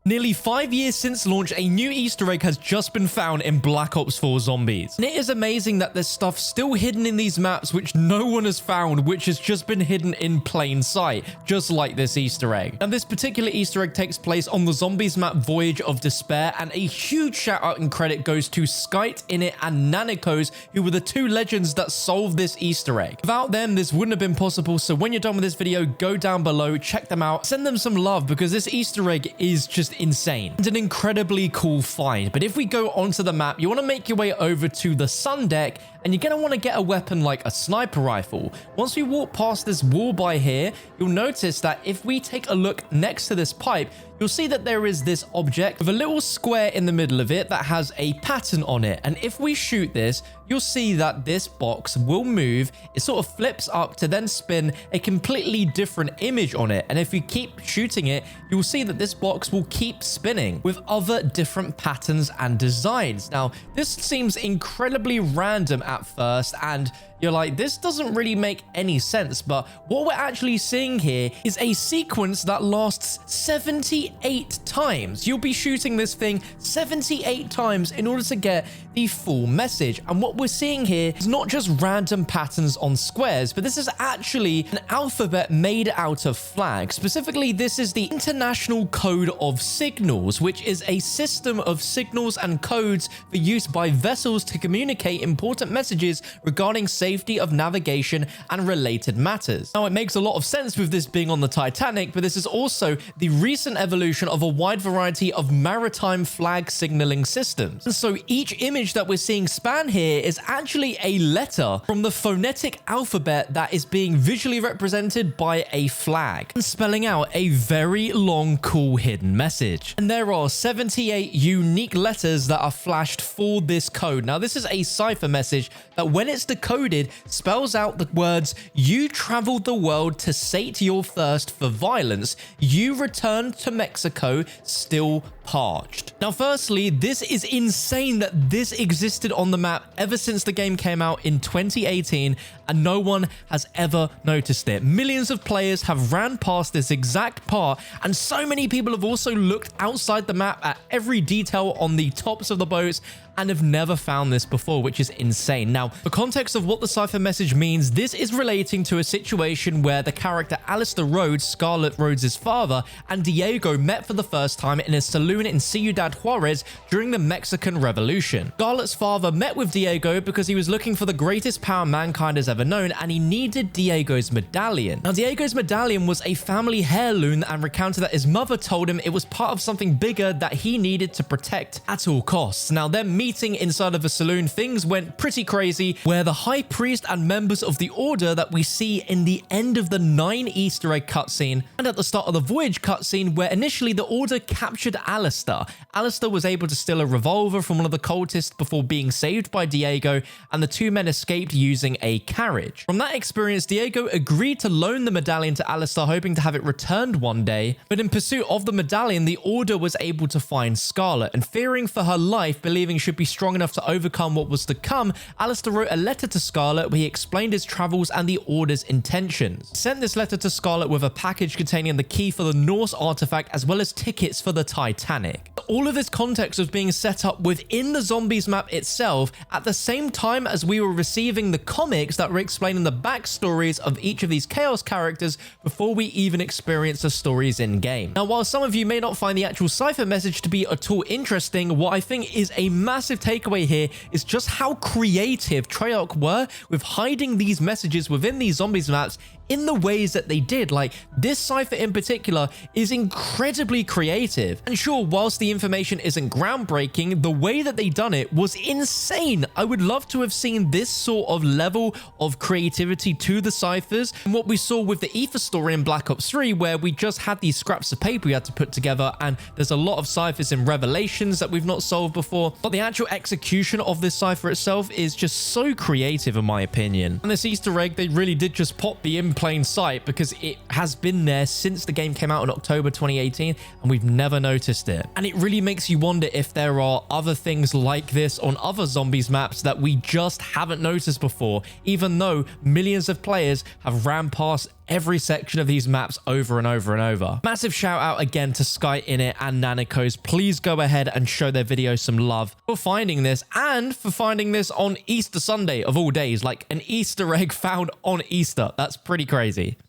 Nearly 5 years since launch, a new Easter egg has just been found in Black Ops 4 Zombies. And it is amazing that there's stuff still hidden in these maps which no one has found, which has just been hidden in plain sight, just like this Easter egg. And this particular Easter egg takes place on the Zombies map Voyage of Despair, and a huge shout out and credit goes to Skite Innit and Nanikos, who were the two legends that solved this Easter egg. Without them, this wouldn't have been possible, so when you're done with this video, go down below, check them out, send them some love, because this Easter egg is just insane and an incredibly cool find. But if we go onto the map, you want to make your way over to the sun deck, and you're going to want to get a weapon like a sniper rifle. Once we walk past this wall by here, you'll notice that if we take a look next to this pipe, you'll see that there is this object with a little square in the middle of it that has a pattern on it. And if we shoot this, you'll see that this box will move. It sort of flips up to then spin a completely different image on it. And if you keep shooting it, you'll see that this box will keep spinning with other different patterns and designs. Now, this seems incredibly random at first, and you're like, this doesn't really make any sense, but what we're actually seeing here is a sequence that lasts 78 times. You'll be shooting this thing 78 times in order to get the full message. And what we're seeing here is not just random patterns on squares, but this is actually an alphabet made out of flags. Specifically, this is the International Code of Signals, which is a system of signals and codes for use by vessels to communicate important messages regarding safety of navigation and related matters. Now, it makes a lot of sense with this being on the Titanic, but this is also the recent evolution of a wide variety of maritime flag signaling systems. And so each image that we're seeing span here is actually a letter from the phonetic alphabet that is being visually represented by a flag and spelling out a very long, cool hidden message. And there are 78 unique letters that are flashed for this code. Now, this is a cipher message that when it's decoded spells out the words, "You traveled the world to sate your thirst for violence. You returned to Mexico still parched." Now, firstly, this is insane that this existed on the map ever since the game came out in 2018, and no one has ever noticed it. Millions of players have ran past this exact part, and so many people have also looked outside the map at every detail on the tops of the boats and have never found this before, which is insane. Now, for context of what the cipher message means, this is relating to a situation where the character Alistair Rhodes, Scarlett Rhodes' father, and Diego met for the first time in a saloon in Ciudad Juarez during the Mexican Revolution. Scarlett's father met with Diego because he was looking for the greatest power mankind has ever known, and he needed Diego's medallion. Now, Diego's medallion was a family heirloom, and recounted that his mother told him it was part of something bigger that he needed to protect at all costs. Now, them meeting inside of a saloon, things went pretty crazy, where the high priest and members of the order that we see in the end of the 9 Easter egg cutscene and at the start of the Voyage cutscene, where initially the order captured Alistair. Alistair was able to steal a revolver from one of the cultists before being saved by Diego, and the two men escaped using a carriage. From that experience, Diego agreed to loan the medallion to Alistair, hoping to have it returned one day, but in pursuit of the medallion, the order was able to find Scarlett, and fearing for her life, believing she'd be strong enough to overcome what was to come, Alistair wrote a letter to Scarlett where he explained his travels and the order's intentions. He sent this letter to Scarlett with a package containing the key for the Norse artifact as well as tickets for the Titanic. All of this context was being set up within the Zombies map itself at the same time as we were receiving the comics that were explaining the backstories of each of these Chaos characters before we even experienced the stories in game. Now, while some of you may not find the actual cipher message to be at all interesting, what I think is a massive takeaway here is just how creative Treyarch were with hiding these messages within these Zombies maps in the ways that they did. Like, this cipher in particular is incredibly creative. And sure, whilst the information isn't groundbreaking, the way that they done it was insane. I would love to have seen this sort of level of creativity to the ciphers, and what we saw with the Ether story in Black Ops 3, where we just had these scraps of paper we had to put together, and there's a lot of ciphers in Revelations that we've not solved before, but the actual execution of this cipher itself is just so creative in my opinion. And this Easter egg, they really did just pop the in plain sight, because it has been there since the game came out in October 2018 and we've never noticed it. And it really makes you wonder if there are other things like this on other Zombies maps that we just haven't noticed before, even though millions of players have ran past every section of these maps over and over and over. Massive shout out again to Skite Innit and Nanikos. Please go ahead and show their video some love for finding this, and for finding this on Easter Sunday of all days, like an Easter egg found on Easter. That's pretty crazy.